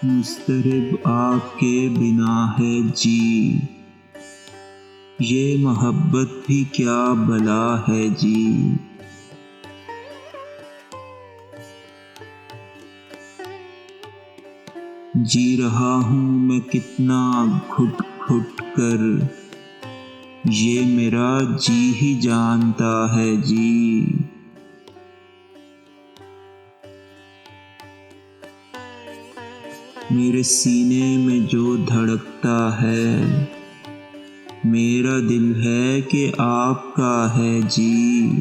مضطرب آپ کے بنا ہے جی، یہ محبت بھی کیا بلا ہے جی۔ جی رہا ہوں میں کتنا گھٹ گھٹ کر، یہ میرا جی ہی جانتا ہے جی۔ میرے سینے میں جو دھڑکتا ہے، میرا دل ہے کہ آپ کا ہے جی۔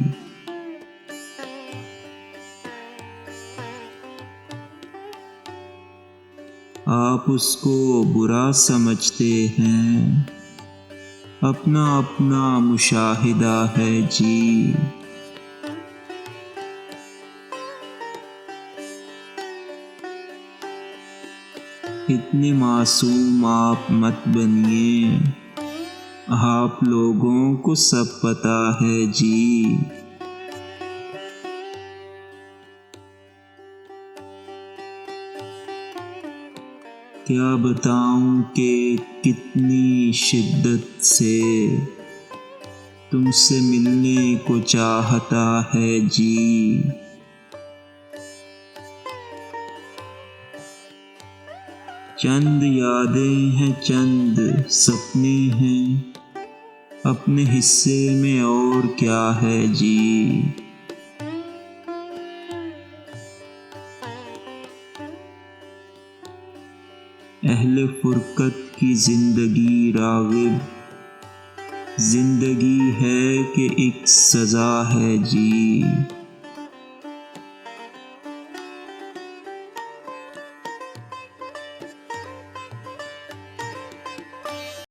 آپ اس کو برا سمجھتے ہیں، اپنا اپنا مشاہدہ ہے جی۔ اتنے معصوم آپ مت بنیے، آپ لوگوں کو سب پتہ ہے جی۔ کیا بتاؤں کہ کتنی شدت سے تم سے ملنے کو چاہتا ہے جی۔ چند یادیں ہیں، چند سپنے ہیں، اپنے حصے میں اور کیا ہے جی۔ اہل فرقت کی زندگی راغب، زندگی ہے کہ ایک سزا ہے جی۔